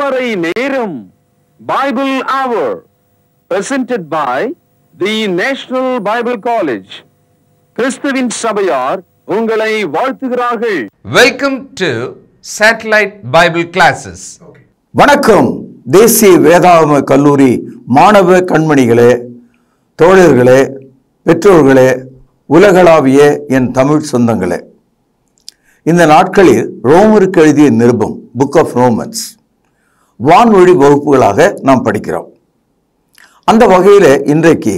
திருமறை நேரம் Bible Hour presented by the National Bible College. கிறிஸ்துவின் சபையார் உங்களை வாழ்த்துகிறார்கள். Welcome to Satellite Bible Classes. வணக்கம். தேசிய வேதாகம கல்லூரி மாணவ கண்மணிகளே, தோழர்களே, பெற்றோர்களே, உலகளாவிய என் தமிழ் சொந்தங்களே, இந்த நாட்களில் ரோமருக்கு எழுதிய நிருபம் புக் ஆஃப் ரோமன்ஸ் வான்வழி வகுப்புகளாக நாம் படிக்கிறோம். அந்த வகையில் இன்றைக்கு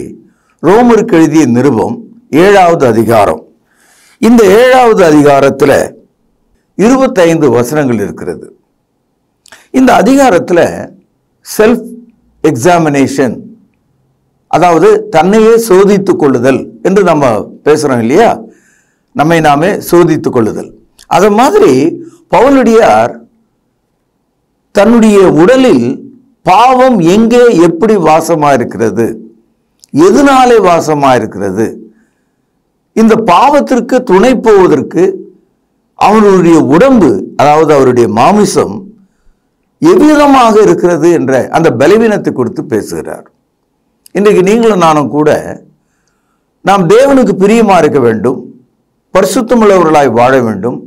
ரோமருக்கு எழுதிய நிருபம் 7வது அதிகாரம். இந்த 7வது அதிகாரத்தில் 25 வசனங்கள் இருக்கிறது. இந்த அதிகாரத்தில் செல்ஃப் எக்ஸாமினேஷன், அதாவது தன்னையே சோதித்துக் கொள்ளுதல் என்று நம்ம பேசுகிறோம் இல்லையா, நம்மை நாமே சோதித்துக் கொள்ளுதல். அது மாதிரி பவுலடியார் தன்னுடைய உடலில் பாவம் எங்கே எப்படி வாசமாயிருக்கிறது, எதனாலே வாசமாயிருக்கிறது, இந்த பாவத்திற்கு துணை போவதற்கு அவருடைய உடம்பு, அதாவது அவருடைய மாமிசம் எவ்விதமாக இருக்கிறது என்ற அந்த பலவீனத்தை குறித்து பேசுகிறார். இன்றைக்கு நீங்களும் நானும் கூட நாம் தேவனுக்கு பிரியமாக இருக்க வேண்டும், பரிசுத்தமுள்ளவர்களாய் வாழ வேண்டும்,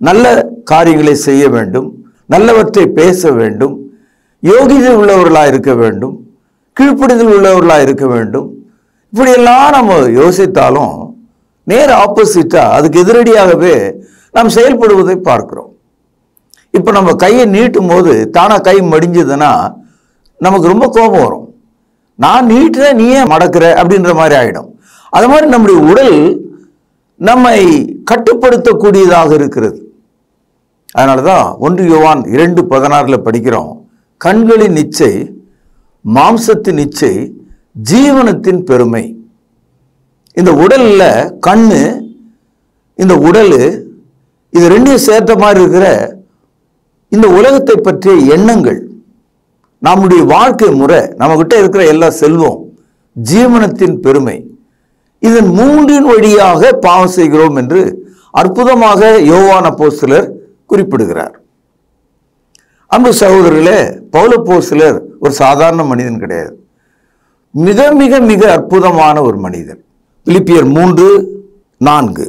நல்ல காரியங்களை செய்ய வேண்டும், நல்லவற்றை பேச வேண்டும், யோகிதை உள்ளவர்களாக இருக்க வேண்டும், கீழ்ப்படிதல் உள்ளவர்களாக இருக்க வேண்டும். இப்படியெல்லாம் நம்ம யோசித்தாலும் நேர் ஆப்போசிட்டாக அதுக்கு எதிரடியாகவே நாம் செயல்படுவதை பார்க்கிறோம். இப்போ நம்ம கையை நீட்டும் போது தானாக கை மடிஞ்சதுன்னா நமக்கு ரொம்ப கோபம் வரும். நான் நீட்டுறேன், நீயே மடக்கிற அப்படின்ற மாதிரி ஆகிடும். அது மாதிரி நம்முடைய உடல் நம்மை கட்டுப்படுத்தக்கூடியதாக இருக்கிறது. அதனால தான் 1 யோவான் 2:16 படிக்கிறோம், கண்களின் இச்சை, மாம்சத்தின் இச்சை, ஜீவனத்தின் பெருமை. இந்த உடல்ல கண்ணு, இந்த உடல், இது ரெண்டையும் சேர்த்த மாதிரி இருக்கிற இந்த உலகத்தை பற்றிய எண்ணங்கள், நம்முடைய வாழ்க்கை முறை, நம்மகிட்ட இருக்கிற எல்லா செல்வம், ஜீவனத்தின் பெருமை, இதன் 3 வழியாக பாவம் செய்கிறோம் என்று அற்புதமாக யோவான் அப்போஸ்தலர் குறிப்பிடுகிறார். அன்பு சகோதரர்களே, பவுல் அப்போஸ்தலர் ஒரு சாதாரண மனிதன் கிடையாது. மிக மிக மிக அற்புதமான ஒரு மனிதன். பிலிப்பியர் 3:4,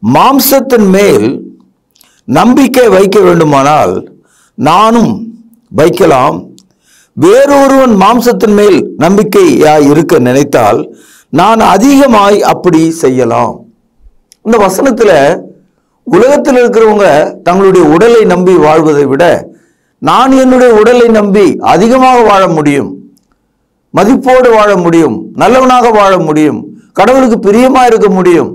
மாம்சத்தின் மேல் நம்பிக்கை வைக்க வேண்டுமானால் நானும் வைக்கலாம், வேறொருவன் மாம்சத்தின் மேல் நம்பிக்கையாய் இருக்க நினைத்தால் நான் அதிகமாய் அப்படி செய்யலாம். இந்த வசனத்தில் உலகத்தில் இருக்கிறவங்க தங்களுடைய உடலை நம்பி வாழ்வதை விட நான் என்னுடைய உடலை நம்பி அதிகமாக வாழ முடியும், மதிப்போடு வாழ முடியும், நல்லவனாக வாழ முடியும், கடவுளுக்கு பிரியமாக இருக்க முடியும்.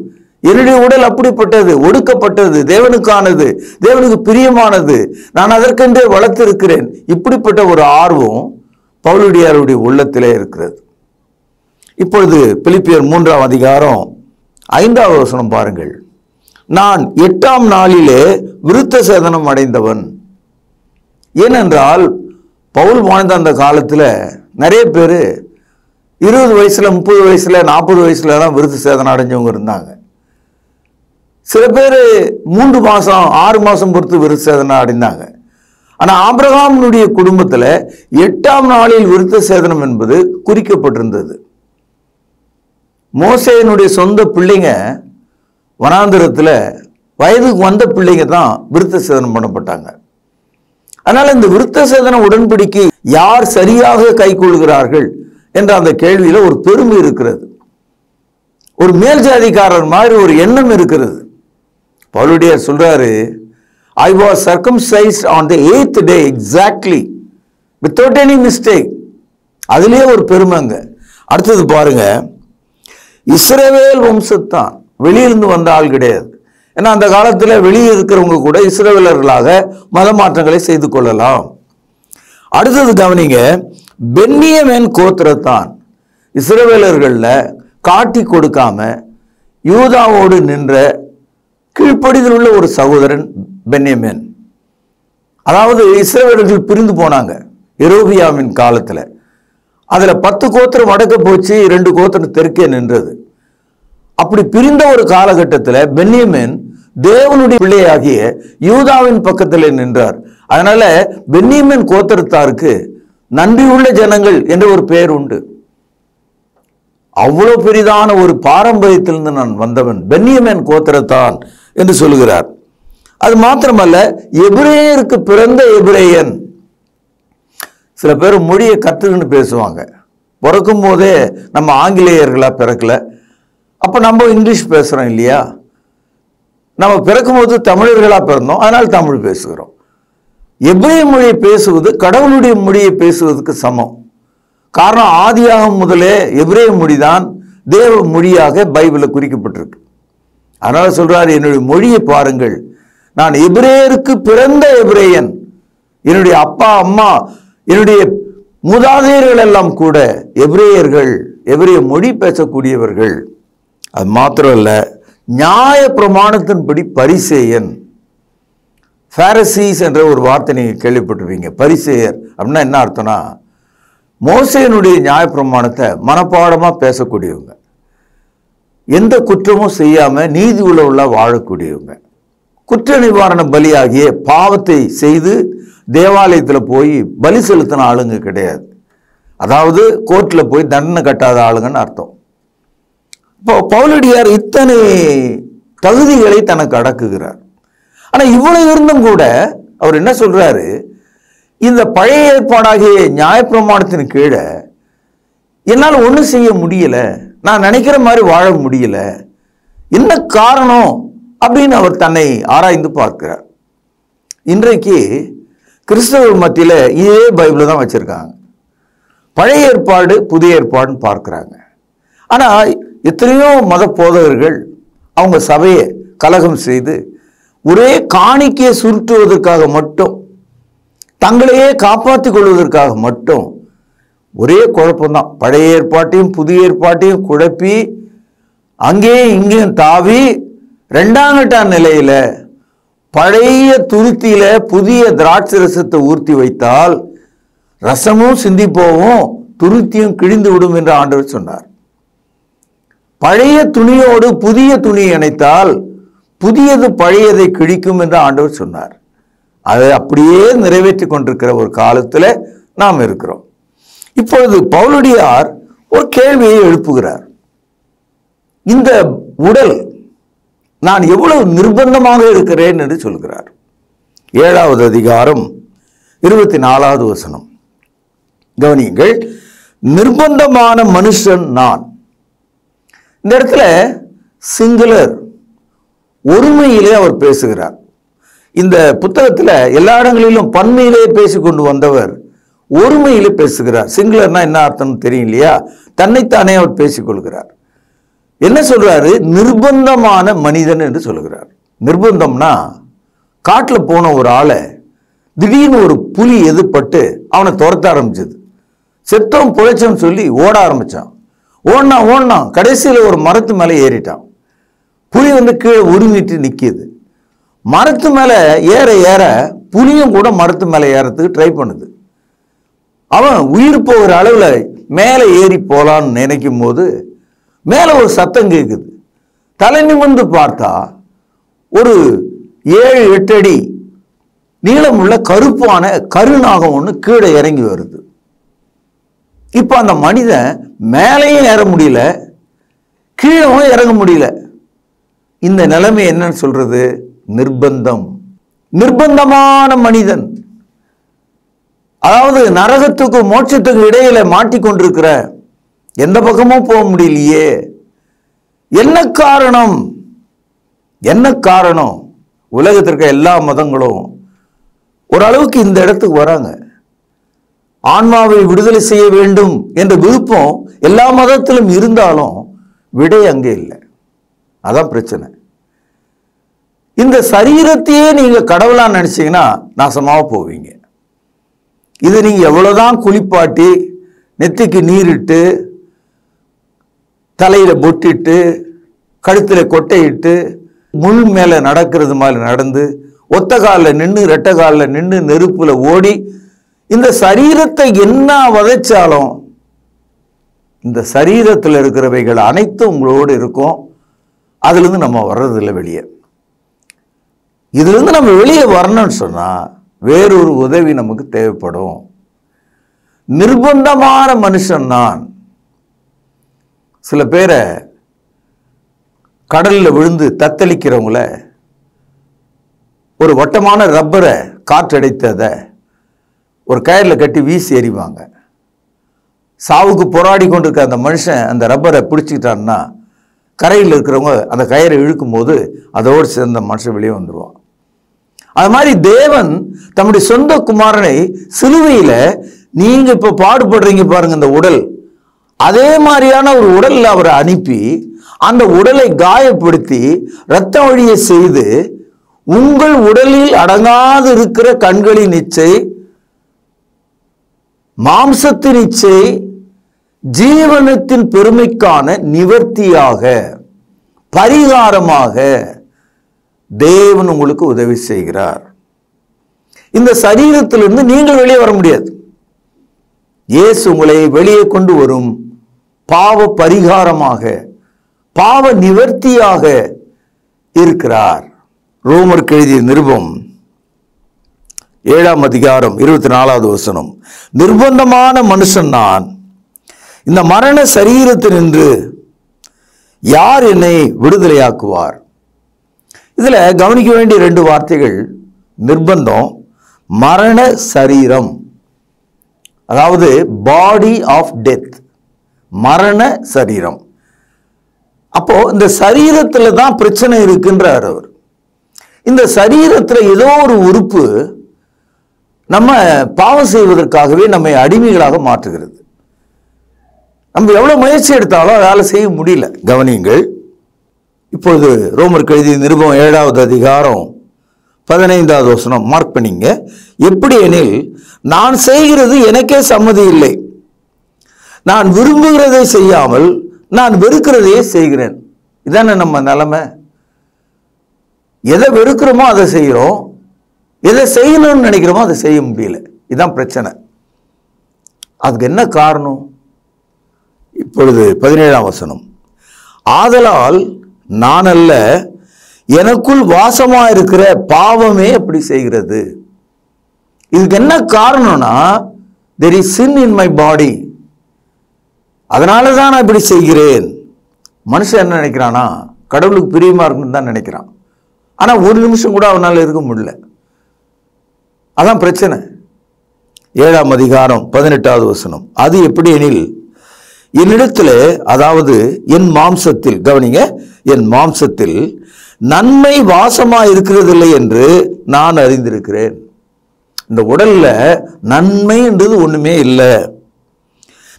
என்னுடைய உடல் அப்படிப்பட்டது, ஒடுக்கப்பட்டது, தேவனுக்கானது, தேவனுக்கு பிரியமானது, நான் அதற்கென்றே வளர்த்திருக்கிறேன். இப்படிப்பட்ட ஒரு ஆர்வம் பவுலடியாருடைய உள்ளத்திலே இருக்கிறது. இப்பொழுது பிலிப்பியர் 3ஆம் அதிகாரம் 5வது வசனம் பாருங்கள். நான் 8ஆம் நாளிலே விருத்த சேதனம் அடைந்தவன். ஏனென்றால் பவுல் வாழ்ந்த அந்த காலத்தில் நிறைய பேர் 20 வயசுல, 30 வயசுல, 40 வயசுல தான் விருத்த சேதனம் அடைஞ்சவங்க இருந்தாங்க. சில பேர் 3 மாதம் 6 மாதம் பொறுத்து விருத்த சேதனம் அடைந்தாங்க. ஆனால் ஆபிரகாமினுடைய குடும்பத்தில் 8ஆம் நாளில் விருத்த சேதனம் என்பது குறிக்கப்பட்டிருந்தது. மோசேயினுடைய சொந்த பிள்ளைங்க வனாந்திரத்தில் வயதுக்கு வந்த பிள்ளைங்க தான் விருத்த சேதனம் பண்ணப்பட்டாங்க. அதனால இந்த விருத்த சேதன உடன்படிக்கை யார் சரியாக கை கொள்கிறார்கள் என்ற அந்த கேள்வியில் ஒரு பெருமை இருக்கிறது. ஒரு மேல் ஜாதிக்காரர் மாதிரி ஒரு எண்ணம் இருக்கிறது. பவுலடியார் சொல்றாரு, I was circumcised on the 8th day exactly without any mistake. அதுலயே ஒரு பெருமைங்க. அடுத்தது பாருங்க, இஸ்ரவேல் வம்சத்தான், வெளியிலிருந்து வந்த ஆள் கிடையாது. ஏன்னா அந்த காலத்தில் வெளியே இருக்கிறவங்க கூட இஸ்ரவேலர்களாக மத மாற்றங்களை செய்து கொள்ளலாம். அடுத்தது கவனிங்க, பென்னியமேன் கோத்திரத்தான், இஸ்ரவேலர்களில் காட்டி கொடுக்காம யூதாவோடு நின்ற கீழ்ப்படிதல் உள்ள ஒரு சகோதரன் பென்னியமேன். அதாவது இஸ்ரவேலர்கள் பிரிந்து போனாங்க எரோபியாவின் காலத்தில். அதில் 10 கோத்திரம் வடக்க போச்சு, 2 கோத்திரம் தெற்கே நின்றது. அப்படி பிரிந்த ஒரு காலகட்டத்தில் பென்னியமேன் தேவனுடைய பிள்ளையாகிய யூதாவின் பக்கத்தில் நின்றார். அதனால பென்னியமின் கோத்திரத்தாருக்கு நன்றியுள்ள ஜனங்கள் என்ற ஒரு பெயர் உண்டு. அவ்வளவு பெரிதான ஒரு பாரம்பரியத்திலிருந்து நான் வந்தவன், பென்னியமின் கோத்திரத்தான் என்று சொல்லுகிறார். அது மாத்திரமல்ல, எபிரேயருக்கு பிறந்த எபிரேயன். சில பேர் மொழியை கற்றுக்கின்னு பேசுவாங்க. பிறக்கும் போதே நம்ம ஆங்கிலேயர்களா பிறக்கல, அப்போ நம்ம இங்கிலீஷ் பேசுகிறோம் இல்லையா? நம்ம பிறக்கும் போது தமிழர்களாக பிறந்தோம், அதனால் தமிழ் பேசுகிறோம். எபிரேய மொழியை பேசுவது கடவுளுடைய மொழியை பேசுவதற்கு சமம். காரணம், ஆதியாகம் முதலே எபிரேய மொழிதான் தேவ மொழியாக பைபிளில் குறிக்கப்பட்டிருக்கு. அதனால சொல்றாரு, என்னுடைய மொழியை பாருங்கள், நான் எபிரேயருக்கு பிறந்த எபிரேயன். என்னுடைய அப்பா அம்மா என்னுடைய மூதாதையர்கள் எல்லாம் கூட எபிரேயர்கள், எபிரேய மொழி பேசக்கூடியவர்கள். அது மாத்திரமல்ல, நியாய பிரமாணத்தின்படி பரிசேயன். பாரிசீஸ் என்ற ஒரு வார்த்தை நீங்கள் கேள்விப்பட்டிருப்பீங்க. பரிசேயர் அப்படின்னா என்ன அர்த்தம்னா, மோசேயினுடைய நியாய பிரமாணத்தை மனப்பாடமாக பேசக்கூடியவங்க, எந்த குற்றமும் செய்யாமல் நீதி உள்ளவர்களா வாழக்கூடியவங்க. குற்ற நிவாரண பலியாகிய பாவத்தை செய்து தேவாலயத்தில் போய் பலி செலுத்தின ஆளுங்க கிடையாது. அதாவது கோர்ட்டில் போய் தண்டனை கட்டாத ஆளுங்கன்னு அர்த்தம். இப்போ பவுலடியார் இத்தனை தகுதிகளை தனக்கு அடக்குகிறார். ஆனால் இவ்வளவு இருந்தும் கூட அவர் என்ன சொல்றாரு, இந்த பழைய ஏற்பாடாகிய நியாயப்பிரமாணத்தின் கீழே என்னால் ஒன்றும் செய்ய முடியல, நான் நினைக்கிற மாதிரி வாழ முடியல, என்ன காரணம் அப்படின்னு அவர் தன்னை ஆராய்ந்து பார்க்கிறார். இன்றைக்கு கிறிஸ்தவ மத்தியில் இதே பைபிள் தான் வச்சிருக்காங்க. பழைய ஏற்பாடு புதிய ஏற்பாடுன்னு பார்க்குறாங்க. ஆனால் எத்தனையோ மத போதகர்கள் அவங்க சபையை கலகம் செய்து ஒரே காணிக்கையை சுருட்டுவதற்காக மட்டும், தங்களையே காப்பாற்றிக் கொள்வதற்காக மட்டும் ஒரே குழப்பம்தான். பழைய ஏற்பாட்டையும் புதிய ஏற்பாட்டையும் குழப்பி அங்கேயும் இங்கேயும் தாவி ரெண்டாங்கட்டான் நிலையில பழைய துருத்தியில புதிய திராட்சை ரசத்தை ஊர்த்தி வைத்தால் ரசமும் சிந்தி போவும், துருத்தியும் கிழிந்து விடும் என்று ஆண்டவர் சொன்னார். பழைய துணியோடு புதிய துணியை இணைத்தால் புதியது பழையதை கிழிக்கும் என்று ஆண்டவர் சொன்னார். அதை அப்படியே நிறைவேற்றி கொண்டிருக்கிற ஒரு காலத்தில் நாம் இருக்கிறோம். இப்பொழுது பவுலடியார் ஒரு கேள்வியை எழுப்புகிறார். இந்த உடல் நான் எவ்வளவு நிர்பந்தமாக இருக்கிறேன் என்று சொல்கிறார். 7வது அதிகாரம் 24வது வசனம் கவனியுங்கள். நிர்பந்தமான மனுஷன் நான். இந்த இடத்துல சிங்குலர், ஒருமையிலே அவர் பேசுகிறார். இந்த புத்தகத்தில் எல்லா இடங்களிலும் பன்மையிலே பேசிக்கொண்டு வந்தவர் ஒருமையிலே பேசுகிறார். சிங்குலர்னா என்ன அர்த்தம் தெரியும் இல்லையா? தன்னைத்தானே அவர் பேசிக்கொள்கிறார். என்ன சொல்றாரு? நிர்பந்தமான மனிதன் என்று சொல்லுகிறார். நிர்பந்தம்னா, காட்டில் போன ஒரு ஆளை திடீர்னு ஒரு புலி எதிர்பட்டு அவனை துரத்த ஆரம்பிச்சது. செத்தம் புழைச்சம் சொல்லி ஓட ஆரம்பிச்சான். ஓடினான் கடைசியில் ஒரு மரத்து மேலே ஏறிட்டான். புலி கீழே உருமிட்டு நிற்கிது. மரத்து மேலே ஏற ஏற புலியும் கூட மரத்து மேலே ஏறத்துக்கு ட்ரை பண்ணுது. அவன் உயிர் போகிற அளவில் மேலே ஏறி போலான்னு நினைக்கும் போது மேலே ஒரு சத்தம் கேட்குது. தலை நிமிர்ந்து பார்த்தா ஒரு 7-8 அடி நீளமுள்ள கருப்பான கருநாகம் ஒன்று கீழே இறங்கி வருது. இப்போ அந்த மனிதன் மேலேயும் ஏற முடியல, கீழவும் இறங்க முடியல. இந்த நிலைமை என்னன்னு சொல்றது? நிர்பந்தம். நிர்பந்தமான மனிதன், அதாவது நரகத்துக்கும் மோட்சத்துக்கும் இடையில மாட்டிக்கொண்டிருக்கிற, எந்த பக்கமும் போக முடியலையே. என்ன காரணம்? என்ன காரணம்? உலகத்திற்கு எல்லா மதங்களும் ஓரளவுக்கு இந்த இடத்துக்கு வராங்க. ஆன்மாவை விடுதலை செய்ய வேண்டும் என்ற விருப்பம் எல்லா மதத்திலும் இருந்தாலும் விடை அங்கே இல்லை. அதான் பிரச்சனை. இந்த சரீரத்தையே நீங்க கடவுளா நினைச்சீங்கன்னா நாசமாக போவீங்க. இது நீங்க எவ்வளவுதான் குளிப்பாட்டி நெத்திக்கு நீரிட்டு தலையில பொட்டிட்டு கழுத்துல கொட்டையிட்டு முள் மேல நடக்கிறது மாதிரி நடந்து ஒத்த காலில் நின்று ரெட்டை காலில் நின்று நெருப்புல ஓடி இந்த சரீரத்தை என்ன வதைச்சாலும் இந்த சரீரத்தில் இருக்கிறவைகள் அனைத்தும் உங்களோடு இருக்கும். அதுலேருந்து நம்ம வர்றதில்லை வெளியே. இதுலேருந்து நம்ம வெளியே வரணும்னு சொன்னால் வேறொரு உதவி நமக்கு தேவைப்படும். நிர்பந்தமான மனுஷன் நான். சில பேரை கடலில் விழுந்து தத்தளிக்கிறவங்கள ஒரு வட்டமான ரப்பரை காற்றடைத்ததை ஒரு கயிறில் கட்டி வீசி எறிவாங்க. சாவுக்கு போராடி கொண்டிருக்க அந்த மனுஷன் அந்த ரப்பரை பிடிச்சிக்கிட்டான்னா கரையில் இருக்கிறவங்க அந்த கயிறை இழுக்கும் போது அதோடு சேர்ந்த மனுஷன் வெளியே வந்துடுவான். அது மாதிரி தேவன் தம்முடைய சொந்த குமாரனை சிலுவையில் நீங்க இப்ப பாடுபடுறீங்க பாருங்க, இந்த உடல் அதே மாதிரியான ஒரு உடல்ல அவரை அனுப்பி அந்த உடலை காயப்படுத்தி இரத்த வழியை செய்து உங்கள் உடலில் அடங்காது இருக்கிற கண்களின் இச்சை, மாம்சத்தின் இச்சை, ஜீவனத்தின் பெருமைக்கான நிவர்த்தியாக பரிகாரமாக தேவன் உங்களுக்கு உதவி செய்கிறார். இந்த சரீரத்திலிருந்து நீங்கள் வெளியே வர முடியாது. இயேசு உங்களை வெளியே கொண்டு வரும் பாவ பரிகாரமாக, பாவ நிவர்த்தியாக இருக்கிறார். ரோமருக்கு எழுதிய நிருபம் 7ஆம் அதிகாரம் 24வது வசனம். நிர்பந்தமான மனுஷன் நான், இந்த மரண சரீரத்தினின்று யார் என்னை விடுதலையாக்குவார்? இதுல கவனிக்க வேண்டிய 2 வார்த்தைகள், நிர்பந்தம், மரண சரீரம், அதாவது பாடி ஆஃப் டெத், மரண சரீரம். அப்போ இந்த சரீரத்துல தான் பிரச்சனை இருக்குன்றார் அவர். இந்த சரீரத்துல ஏதோ ஒரு உறுப்பு நம்ம பாவம் செய்வதற்காகவே நம்மை அடிமைகளாக மாற்றுகிறது. நம்ம எவ்வளவு முயற்சி எடுத்தாலும் அதால செய்ய முடியல. கவனியுங்கள். இப்பொழுது ரோமருக்கு எழுதிய நிருபம் 7வது அதிகாரம் 15வது வசனம் மார்க் பண்ணிங்க. எப்படி எனில், நான் செய்கிறது எனக்கே சம்மதி இல்லை, நான் விரும்புகிறதை செய்யாமல் நான் வெறுக்கிறதையே செய்கிறேன். இதானே நம்ம நிலைமை. எதை வெறுக்கிறோமோ அதை செய்கிறோம், எதை செய்யணும்னு நினைக்கிறோமோ அதை செய்ய முடியல. இதுதான் பிரச்சனை. அதுக்கு என்ன காரணம்? இப்பொழுது 17ஆம் வசனம். ஆதலால் நான் அல்ல, எனக்குள் வாசமா இருக்கிற பாவமே அப்படி செய்கிறது. இதுக்கு என்ன காரணம்னா, there is sin in my body, அதனால தான் நான் இப்படி செய்கிறேன். மனுஷன் என்ன நினைக்கிறானா, கடவுளுக்கு பிரியமா இருக்குன்னு தான் நினைக்கிறான். ஆனா ஒரு நிமிஷம் கூட அவனால இருக்க முடியல. அதான் பிரச்சனை. 7ஆம் அதிகாரம் 18வது வசனம். அது எப்படி எனில், என்னிடத்தில், அதாவது என் மாம்சத்தில், கவனிங்க, என் மாம்சத்தில் நன்மை வாசமா இருக்கிறதில்லை என்று நான் அறிந்திருக்கிறேன். இந்த உடல்ல நன்மை என்றது ஒண்ணுமே இல்லை.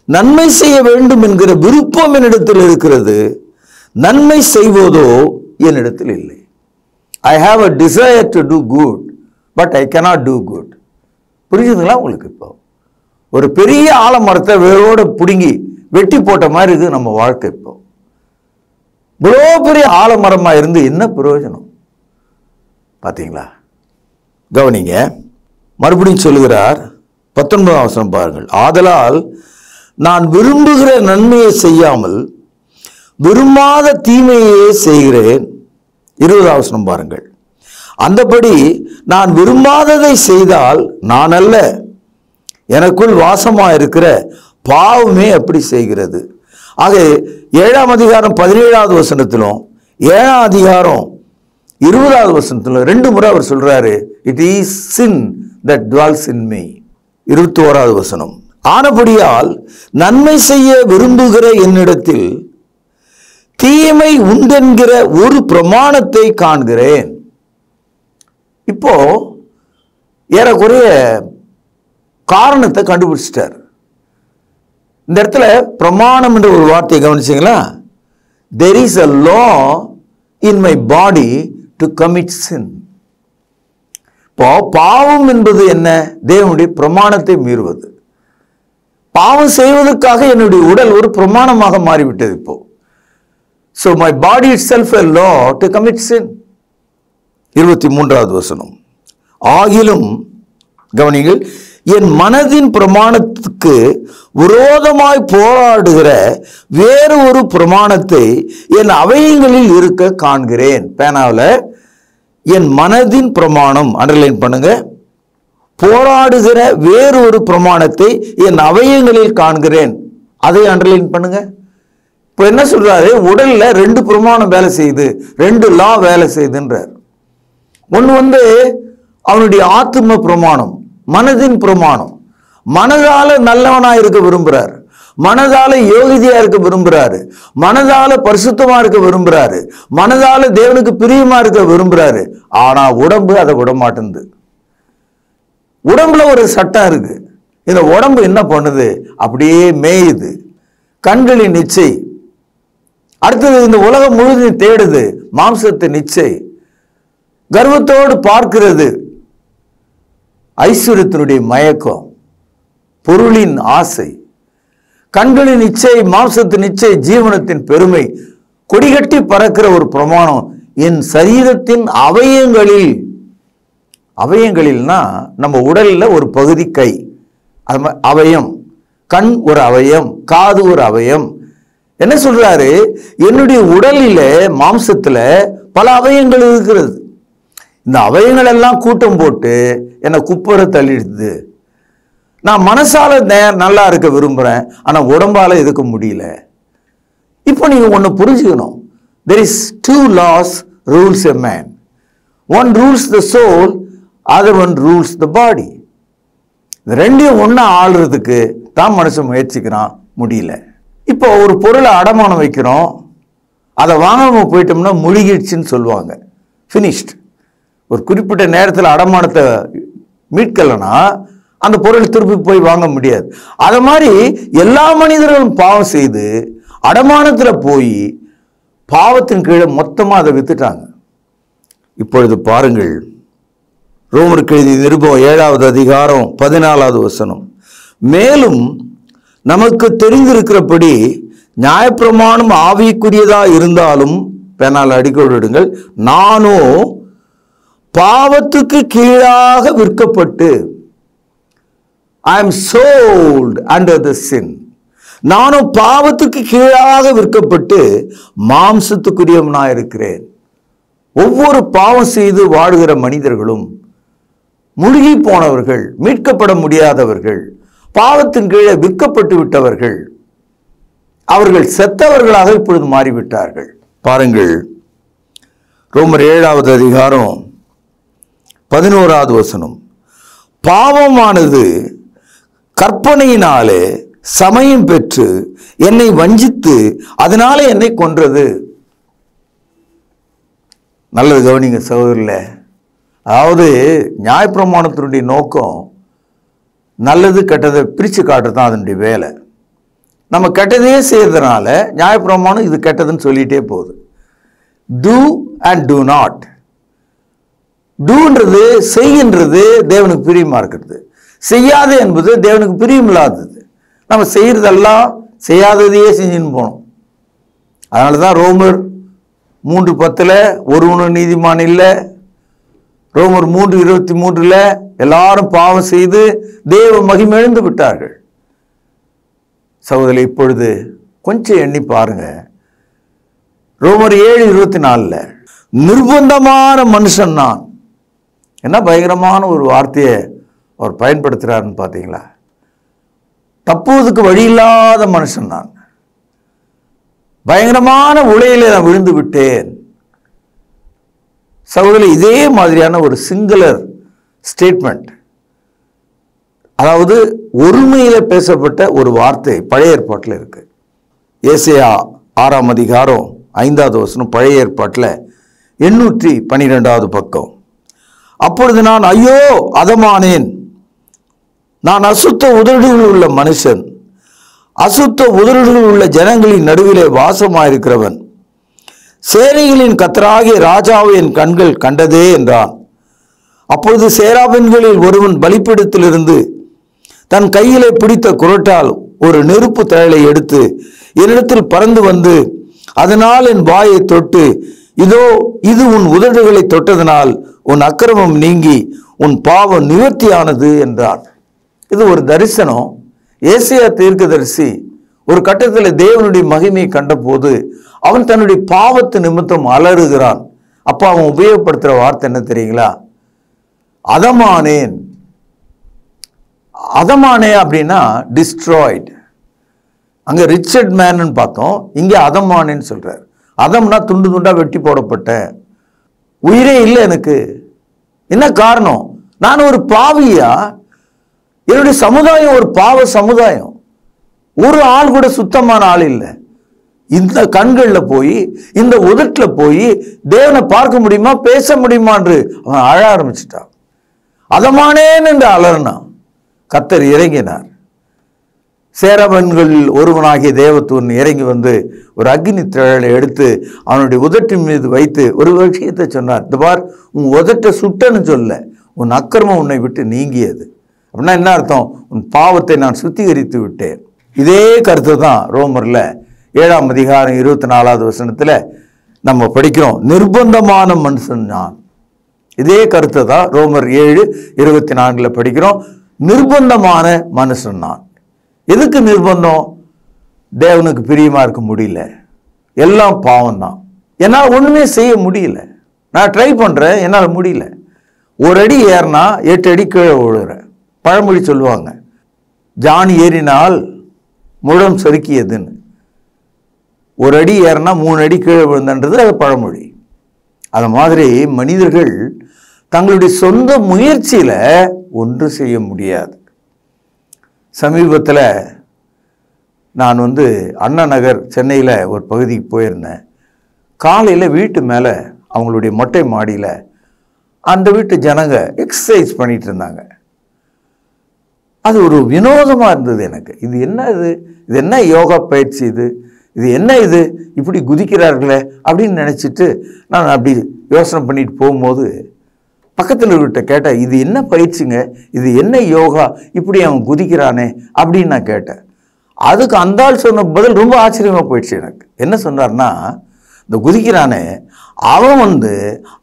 நன்மை செய்ய வேண்டும் என்கிற விருப்பம் என்னிடத்தில் இருக்கிறது, நன்மை செய்வதோ என்னிடத்தில் இல்லை. I have a desire to do good, but I cannot do good. புரிஞ்சுதுங்களா உங்களுக்கு? இப்போ ஒரு பெரிய ஆலமரத்தை வேரோட பிடுங்கி வெட்டி போட்ட மாதிரி இருக்குது நம்ம வாழ்க்கை. இப்போ இவ்வளோ பெரிய ஆலமரமா இருந்து என்ன பிரயோஜனம்? பார்த்தீங்களா? கவனிங்க, மறுபடியும் சொல்லுகிறார். 19ஆம் வசனம் பாருங்கள். ஆதலால் நான் விரும்புகிற நன்மையை செய்யாமல் விரும்பாத தீமையே செய்கிறேன். 20ஆம் வசனம் பாருங்கள். அந்தபடி நான் விரும்பாததை செய்தால் நான் அல்ல, எனக்குள் வாசமா இருக்கிற பாவமே அப்படி செய்கிறது. ஆக 7ஆம் அதிகாரம் 17வது வசனத்திலும் 7ஆம் அதிகாரம் 20வது வசனத்திலும் 2 முறை அவர் சொல்றாரு, it is sin that dwells in me. 21வது வசனம். ஆனபடியால் நன்மை செய்ய விரும்புகிற என்னிடத்தில் தீமை உண்டென்கிற ஒரு பிரமாணத்தை காண்கிறேன். இப்போ ஏறக்குறைய காரணத்தை கண்டுபிடிச்சிட்டார். இந்த இடத்துல பிரமாணம் என்ற ஒரு வார்த்தையை கவனிச்சீங்களா? there is a law in my body to commit sin. இப்போ பாவம் என்பது என்ன? தேவனுடைய பிரமாணத்தை மீறுவது. பாவம் செய்வதற்காக என்னுடைய உடல் ஒரு பிரமாணமாக மாறிவிட்டது இப்போ. so my body itself a law to commit sin. 23வது வசனம். ஆகிலும் கவனிங்கள், என் மனதின் பிரமாணத்துக்கு விரோதமாய் போராடுகிற வேறு ஒரு பிரமாணத்தை என் அவயங்களில் இருக்க காண்கிறேன். பேனாவில் என் மனதின் பிரமாணம் அண்டர்லைன் பண்ணுங்க. போராடுகிற வேறொரு பிரமாணத்தை என் அவயங்களில் காண்கிறேன். அதை அண்டர்லைன் பண்ணுங்க. இப்போ என்ன சொல்றாரு? உடல்ல 2 பிரமாணம் வேலை செய்யுது, 2 லா வேலை செய்யுதுன்றார். ஒன்று அவனுடைய ஆத்ம பிரமாணம், மனதின் பிரமாணம். மனதால நல்லவனா இருக்க விரும்புறாரு, மனதால யோகிதையா இருக்க விரும்புறாரு, மனதால பரிசுத்தமா இருக்க விரும்புறாரு, மனதால தேவனுக்கு பிரியமா இருக்க விரும்புறாரு. ஆனா உடம்பு அதை விட மாட்டேங்குது. உடம்புல ஒரு சட்டம் இருக்கு. இந்த உடம்பு என்ன பண்ணுது? அப்படியே மேயுது. கண்களின் நிச்சை. அடுத்தது இந்த உலகம் முழுவதும் தேடுது மாம்சத்தை நிச்சை. கர்வத்தோடு பார்க்கிறது ஐஸ்வர்யத்தினுடைய மயக்கம், பொருளின் ஆசை. கண்களின் நிச்சை, மாம்சத்தின் நிச்சை, ஜீவனத்தின் பெருமை. கொடிகட்டி பறக்கிற ஒரு பிரமாணம் என் சரீரத்தின் அவயங்களில். அவயங்களில்னா நம்ம உடல்ல ஒரு பகுதி கை, அவயம். கண் ஒரு அவயம், காது ஒரு அவயம். என்ன சொல்றாரு? என்னுடைய உடலில மாம்சத்துல பல அவயங்கள் இருக்கிறது. இந்த அவயங்கள் எல்லாம் கூட்டம் போட்டு என்னை குப்பரை தள்ளிடுது. நான் மனசால நல்லா இருக்க விரும்புறேன், ஆனா உடம்பால இருக்க முடியல. இப்போ நீங்க ஒன்னு புரிஞ்சுக்கணும். there is 2 laws rules a man. One rules the soul, other one rules the body. இந்த ரெண்டையும் ஒண்ணா ஆளுறதுக்கு தான் மனுஷன் முயற்சிக்கிறான், முடியல. இப்போ ஒரு பொருளை அடமானம் வைக்கிறோம், அதை வாங்காம போயிட்டோம்னா முழுகிடுச்சுன்னு சொல்லுவாங்க, ஃபினிஷ்ட். ஒரு குறிப்பிட்ட நேரத்தில் அடமானத்தை மீட்கலன்னா அந்த பொருள் திருப்பி போய் வாங்க முடியாது. அத மாதிரி எல்லா மனிதர்களும் பாவம் செய்து அடமானத்துல போய் பாவத்தின் கீழே மொத்தமா அதை வித்துட்டாங்க. இப்பொழுது பாருங்கள், ரோமருக்கு எழுதிய நிருபம் 7வது அதிகாரம் 14வது வசனம். மேலும் நமக்கு தெரிந்திருக்கிறபடி நியாயப்பிரமாணம் ஆவிக்குரியதா இருந்தாலும், பெனால் அடிக்கோடிடுங்கள், நானோ பாவத்துக்கு கீழாக விற்கப்பட்டு, I am sold under the sin. நானும் பாவத்துக்கு கீழாக விற்கப்பட்டு மாம்சத்துக்குரியவனா இருக்கிறேன். ஒவ்வொரு பாவம் செய்து வாழுகிற மனிதர்களும் முழுகி போனவர்கள், மீட்கப்பட முடியாதவர்கள், பாவத்தின் கீழே விற்கப்பட்டு விட்டவர்கள், அவர்கள் செத்தவர்களாக இப்பொழுது மாறிவிட்டார்கள். பாருங்கள், ரோமர் 7வது அதிகாரம் 11வது வசனம். பாவமானது கற்பனையினாலே சமயம் பெற்று என்னை வஞ்சித்து அதனாலே என்னை கொன்றது. நல்லது கவனிங்க சகோதரர்களே. அதாவது நியாயப்பிரமாணத்தினுடைய நோக்கம் நல்லது கெட்டதை பிரித்து காட்டுறது தான் அதனுடைய வேலை. நம்ம கெட்டதையே செய்யறதுனால நியாயப்பிரமாணம் இது கெட்டதுன்னு சொல்லிட்டே போகுது. Do and do not. டூன்றது செய்கின்றது தேவனுக்கு பிரியமா இருக்கிறது, செய்யாது என்பது தேவனுக்கு பிரியம் இல்லாதது. நம்ம செய்யறதெல்லாம் செய்யாததையே செஞ்சுன்னு போனோம். அதனால தான் ரோமர் 3:10 ஒருவனும் நீதிமான் இல்லை, ரோமர் 3:23 எல்லாரும் பாவம் செய்து தேவ மகிமையிழந்து விட்டார்கள். சகோதரி, இப்பொழுது கொஞ்சம் எண்ணி பாருங்க. ரோமர் 7:24 நிர்பந்தமான மனுஷன் நான். என்ன பயங்கரமான ஒரு வார்த்தையை அவர் பயன்படுத்துறாருன்னு பார்த்தீங்களா? தப்புவதுக்கு வழி இல்லாத மனுஷன் நான், பயங்கரமான உலையிலே நான் விழுந்து விட்டேன். சகோதரி, இதே மாதிரியான ஒரு சிங்குலர் ஸ்டேட்மெண்ட், அதாவது ஒருமையில பேசப்பட்ட ஒரு வார்த்தை பழைய ஏற்பாட்டில் இருக்கு. ஏசாயா 6ஆம் அதிகாரம் 5வது வசனம், பழைய ஏற்பாட்டில் 812வது பக்கம். அப்பொழுது நான் ஐயோ அதமானேன், நான் அசுத்த உதடுகள் உள்ள மனுஷன், அசுத்த உதடுகள் உள்ள ஜனங்களின் நடுவிலே வாசமாயிருக்கிறவன், சேனைகளின் கர்த்தராகிய ராஜாவை என் கண்கள் கண்டதே என்றான். அப்பொழுது சேராபின்களில் ஒருவன் பலிபீடத்திலிருந்து தன் கையிலே பிடித்த குறட்டால் ஒரு நெருப்பு தழலை எடுத்து என்னிடத்தில் பறந்து வந்து அதனால் என் வாயை தொட்டு, இதோ இது உன் உதடுகளை தொட்டதனால் உன் அக்கிரமம் நீங்கி உன் பாவம் நிவர்த்தியானது என்றான். இது ஒரு தரிசனம். ஏசாயா தீர்க்கதரிசி ஒரு கட்டத்தில் தேவனுடைய மகிமையை கண்ட போது அவன் தன்னுடைய பாவத்து நிமித்தம் அலறுகிறான். அப்ப அவன் உபயோகப்படுத்துற வார்த்தை என்ன தெரியுங்களா? அதமானேன், அதமானே அப்படின்னா டிஸ்ட்ராய்டு. அங்க ரிச்சர்ட் மேன் பார்த்தோம், இங்க அதமானேன்னு சொல்றாரு. அதம்னா துண்டு துண்டா வெட்டி போடப்பட்ட, உயிரே இல்லை எனக்கு. என்ன காரணம்? நான் ஒரு பாவியா, என்னுடைய சமுதாயம் ஒரு பாவ சமுதாயம், ஒரு ஆள் கூட சுத்தமான ஆள் இல்லை. இந்த கண்கள்ல போய், இந்த உதட்டுல போய் தேவனை பார்க்க முடியுமா, பேச முடியுமா என்று அவன் அழ ஆரம்பிச்சுட்டான். அதமானேன் என்று அலறினான். கர்த்தர் இறங்கினார். சேரவன்கள் ஒருவனாகிய தேவதூதன் இறங்கி வந்து ஒரு அக்னி திரளை எடுத்து அவனுடைய உதட்டின் மீது வைத்து ஒரு விஷயத்தை சொன்னார். இந்த பார், உன் உதட்டை சுட்டன்னு சொல்ல, உன் அக்கிரமம் உன்னை விட்டு நீங்கியது. அப்படின்னா என்ன அர்த்தம்? உன் பாவத்தை நான் சுத்திகரித்து விட்டேன். இதே கருத்து தான் ரோமர்ல 7ஆம் அதிகாரம் 24வது வசனத்துல நம்ம படிக்கிறோம். நிர்பந்தமான மனுஷன் நான். இதே கருத்தை தான் ரோமர் 7:24 படிக்கிறோம். நிர்பந்தமான மனுஷன் நான். எதுக்கு நிர்பந்தம்? தேவனுக்கு பிரியமா இருக்க முடியல, எல்லாம் பாவம் தான், என்னால் ஒண்ணுமே செய்ய முடியல. நான் ட்ரை பண்றேன், என்னால் முடியல. ஒரு அடி ஏறினா 8 அடி கீழே விழுறேன். பழமொழி சொல்லுவாங்க, ஜான் ஏறினால் முழம் செருக்கியதுன்னு. ஒரு அடி ஏறினா 3 அடி கீழே விழுந்தன்றது அது பழமொழி. அது மாதிரி மனிதர்கள் தங்களுடைய சொந்த முயற்சியில ஒன்று செய்ய முடியாது. சமீபத்தில் நான் அண்ணா நகர் சென்னையில் ஒரு பகுதிக்கு போயிருந்தேன். காலையில் வீட்டு மேலே அவங்களுடைய மொட்டை மாடியில் அந்த வீட்டு ஜனங்க எக்ஸசைஸ் பண்ணிட்டு இருந்தாங்க. அது ஒரு வினோதமாக இருந்தது எனக்கு. இது என்ன இது என்ன யோகா பயிற்சி இது என்ன இது இப்படி குதிக்கிறார்களே அப்படின்னு நினச்சிட்டு நான் அப்படி யோசனை பண்ணிட்டு போகும்போது பக்கத்தில் இருக்கிட்ட கேட்டேன், இது என்ன பயிற்சிங்க, இது என்ன யோகா, இப்படி அவன் குதிக்கிறானே அப்படின்னு நான் கேட்டேன். அதுக்கு அந்த ஆள் சொன்ன பதில் ரொம்ப ஆச்சரியமாக போயிடுச்சு எனக்கு. என்ன சொன்னார்னா, இந்த குதிக்கிறானே அவன்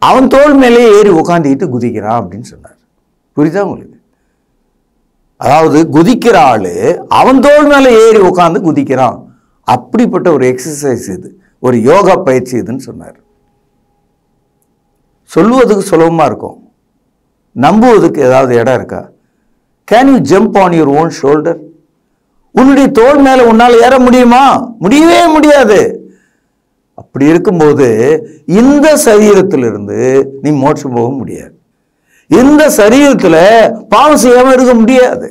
அவன் தோள் மேலேயே ஏறி உட்காந்துக்கிட்டு குதிக்கிறான் அப்படின்னு சொன்னார். புரியுதா உங்களுக்கு? அதாவது குதிக்கிற ஆளு அவன் தோள் மேலே ஏறி உட்காந்து குதிக்கிறான். அப்படிப்பட்ட ஒரு எக்ஸசைஸ் இது, ஒரு யோகா பயிற்சி இதுன்னு சொன்னார். சொல்லுவதுக்கு சுலபமாக இருக்கும், நம்புவதுக்கு ஏதாவது இடம் இருக்கா? Can you jump on your own shoulder? உன்னுடைய தோள் மேல உன்னால் ஏற முடியுமா? முடியவே முடியாது. அப்படி இருக்கும்போது இந்த சரீரத்திலிருந்து நீ மோட்சம் போக முடியாது. இந்த சரீரத்தில் பாவம் செய்யாம இருக்க முடியாது.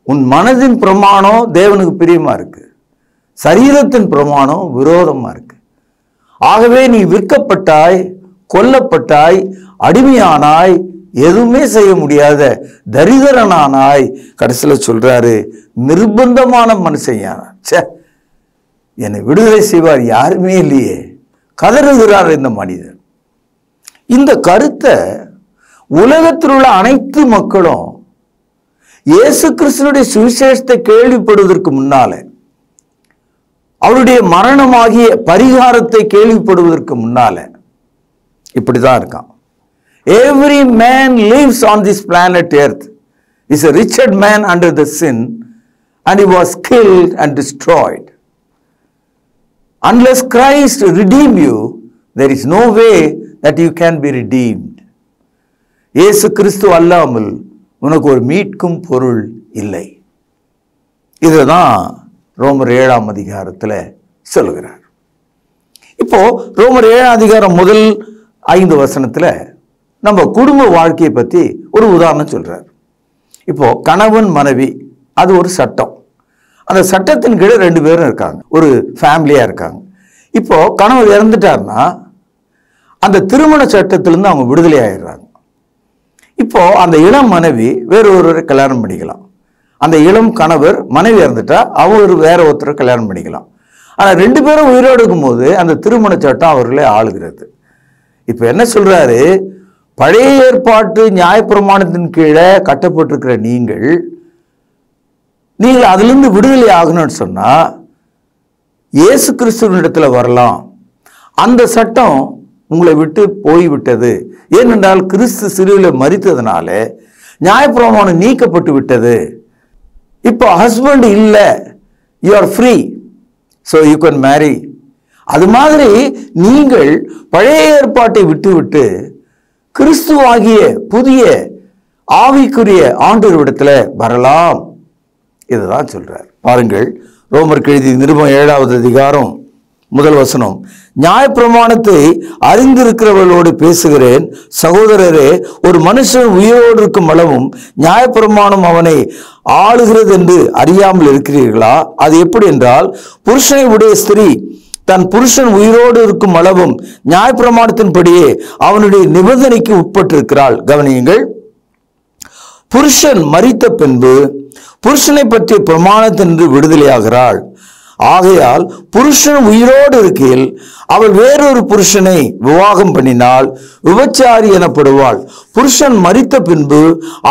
உன் மனதின் பிரமாணம் தேவனுக்கு பிரியமா இருக்கு, சரீரத்தின் பிரமாணம் விரோதமா இருக்கு. ஆகவே நீ விற்கப்பட்டாய், கொல்லப்பட்டாய், அடிமையானாய், எதுவுமே செய்ய முடியாத தரிதரனானாய். கடைசியில் சொல்றாரு, நிர்பந்தமான மனுஷன் சே, என்னை விடுதலை செய்வார் யாருமே இல்லையே, கதறுகிறார் இந்த மனிதன். இந்த கருத்தை உலகத்தில் உள்ள அனைத்து மக்களும் இயேசு கிறிஸ்துவினுடைய சுவிசேஷத்தை கேள்விப்படுவதற்கு முன்னாலே, அவருடைய மரணமாகிய பரிகாரத்தை கேள்விப்படுவதற்கு முன்னாலே இப்படிதான் இருக்கான். Every man lives on this planet earth is a wretched man under the sin, and he was killed and destroyed. Unless Christ redeem you, there is no way that you can be redeemed. இயேசு கிறிஸ்து அல்லாமல் உனக்கு ஒரு மீட்கும் பொருள் இல்லை. இதுதான் ரோமர் 7ஆம் அதிகாரத்தில் சொல்லுகிறார். இப்போ ரோமர் 7ஆம் அதிகாரம் முதல் 5 வசனத்தில் நம்ம குடும்ப வாழ்க்கையை பற்றி ஒரு உதாரணம் சொல்றார். இப்போ கணவன் மனைவி அது ஒரு சட்டம். அந்த சட்டத்தின் கீழே 2 பேரும் இருக்காங்க, ஒரு ஃபேமிலியா இருக்காங்க. இப்போ கணவர் இறந்துட்டார்னா அந்த திருமண சட்டத்திலிருந்து அவங்க விடுதலை ஆயிடுறாங்க. இப்போ அந்த இளம் மனைவி வேற ஒருவரை கல்யாணம் பண்ணிக்கலாம். அந்த இளம் கணவர் மனைவி இறந்துட்டா அவர் வேற ஒருத்தரை கல்யாணம் பண்ணிக்கலாம். ஆனால் 2 பேரும் உயிரோடு இருக்கும்போது அந்த திருமண சட்டம் அவர்களே ஆளுகிறது. இப்போ என்ன சொல்றாரு, பழைய ஏற்பாட்டு நியாயப்பிரமாணத்தின் கீழே கட்டப்பட்டிருக்கிற நீங்கள் அதிலிருந்து விடுதலை ஆகணும்னு சொன்னா இயேசு கிறிஸ்துவினிடத்துல வரலாம். அந்த சட்டம் உங்களை விட்டு போய்விட்டது. ஏனென்றால் கிறிஸ்து சிலுவையில் மரித்ததுனால நியாயப்பிரமாணம் நீக்கப்பட்டு விட்டது. இப்போ ஹஸ்பண்ட் இல்லை, you are free, so you can மேரி. அது மாதிரி நீங்கள் பழைய ஏற்பாட்டை விட்டு விட்டு கிறிஸ்துவாகிய புதிய ஆவிக்குரிய ஆண்டவரிடத்துல வரலாம். இதுதான் சொல்றார். பாருங்கள், ரோமருக்கு எழுதிய நிருபம் 7வது அதிகாரம் 1 வசனம். நியாயப்பிரமாணத்தை அறிந்திருக்கிறவர்களோடு பேசுகிறேன், சகோதரரே, ஒரு மனுஷன் உயிரோடு இருக்கும் அளவும் நியாயப்பிரமாணம் அவனை ஆளுகிறது என்று அறியாமல் இருக்கிறீர்களா? அது எப்படி என்றால், புருஷனை உடைய ஸ்திரீ தன் புருஷன் உயிரோடு இருக்கும் அளவும் நியாயப்பிரமாணத்தின்படியே அவனுடைய நிபந்தனைக்கு உட்பட்டிருக்கிறாள். கவனியுங்கள், புருஷன் மரித்த பின்பு புருஷனை பற்றிய பிரமாணத்தின்று விடுதலையாகிறாள். ஆகையால் புருஷன் உயிரோடு இருக்கையில் அவள் வேறொரு புருஷனை விவாகம் பண்ணினால் விபச்சாரி எனப்படுவாள். புருஷன் மரித்த பின்பு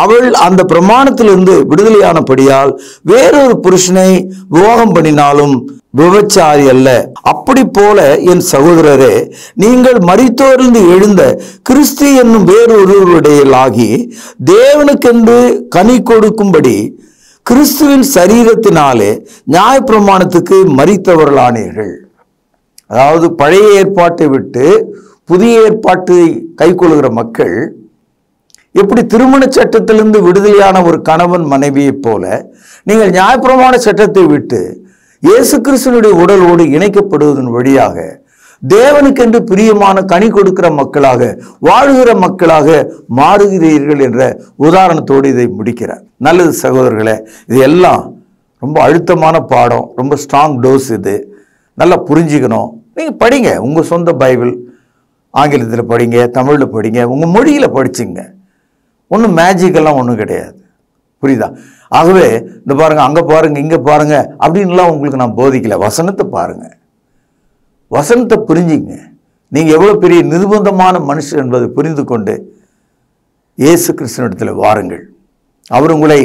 அவள் அந்த பிரமாணத்திலிருந்து விடுதலையானபடியால் வேறொரு புருஷனை விவாகம் பண்ணினாலும் விபச்சாரி அல்ல. அப்படி போல என் சகோதரரே, நீங்கள் மரித்தோரிலிருந்து எழுந்த கிறிஸ்து என்னும் வேறொருவருடையலாகி தேவனுக்கென்று கனி கொடுக்கும்படி கிறிஸ்துவின் சரீரத்தினாலே நியாயப்பிரமாணத்துக்கு மரித்தவர்களானீர்கள். அதாவது பழைய ஏற்பாட்டை விட்டு புதிய ஏற்பாட்டை கைக்கொள்கிற மக்கள் எப்படி திருமண சட்டத்திலிருந்து விடுதலையான ஒரு கணவன் மனைவியைப் போல நீங்கள் நியாயப்பிரமாண சட்டத்தை விட்டு இயேசு கிறிஸ்துவினுடைய உடலோடு இணைக்கப்படுவதன் வழியாக தேவனுக்கென்று பிரியமான கனி கொடுக்கிற மக்களாக வாழ்கிற மக்களாக மாறுகிறீர்கள் என்ற உதாரணத்தோடு இதை முடிக்கிறார். நல்லது சகோதரர்களே, இது எல்லாம் ரொம்ப அழுத்தமான பாடம், ரொம்ப ஸ்ட்ராங் டோஸ். இது நல்லா புரிஞ்சுக்கணும். நீங்கள் படிங்க, உங்கள் சொந்த பைபிள் ஆங்கிலத்தில் படிங்க, தமிழில் படிங்க, உங்கள் மொழியில் படிச்சுங்க. ஒன்றும் மேஜிக்கெல்லாம் ஒன்றும் கிடையாது. புரியுதா? ஆகவே இந்த பாருங்க, அங்கே பாருங்க, இங்கே பாருங்க அப்படின்லாம் உங்களுக்கு நான் போதிக்கல. வசனத்தை பாருங்க, வசனத்தை புரிஞ்சுங்க. நீங்கள் எவ்வளோ பெரிய நிர்பந்தமான மனுஷன் என்பதை புரிந்து கொண்டு இயேசு கிறிஸ்துவினிடத்தில் வாருங்கள். அவர் உங்களை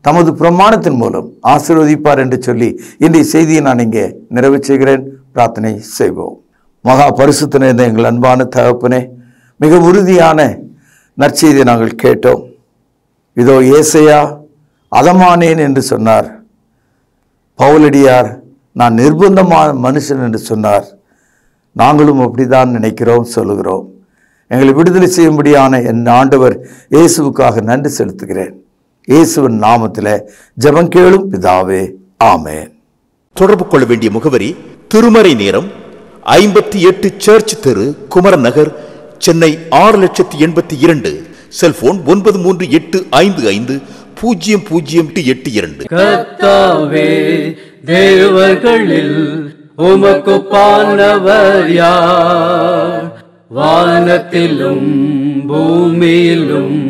தமது பிரமாணத்தின் மூலம் ஆசீர்வதிப்பார் என்று சொல்லி இன்றைய செய்தியை நான் இங்கே நிறைவு செய்கிறேன். பிரார்த்தனை செய்வோம். மகா பரிசுத்த நிறைந்த எங்கள் அன்பான தகப்பனே, மிக உறுதியான நற்செய்தியை நாங்கள் கேட்டோம். இதோ ஏசையா அதமானேன் என்று சொன்னார். பவுலடியார் நான் நிர்பந்தமான மனுஷன் என்று சொன்னார். நாங்களும் அப்படிதான் நினைக்கிறோம், சொல்லுகிறோம். எங்களை விடுதலை செய்யும்படியான என் ஆண்டவர் இயேசுவுக்காக நன்றி செலுத்துகிறேன். இயேசுவின் நாமத்தில் ஜெபம் கேளும் பிதாவே, ஆமென். தொடர்பு கொள்ள வேண்டிய முகவரி: திருமறை நேரம், 58 சர்ச் தெரு, குமரன் நகர், சென்னை 6,82,000. செல்போன் 9385500882. கர்த்தாவே, தேவர்களில் உமக்குப்பானவர் யார்? வானத்திலும் பூமியிலும்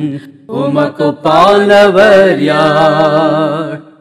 உமக்குப்பானவர் யார்?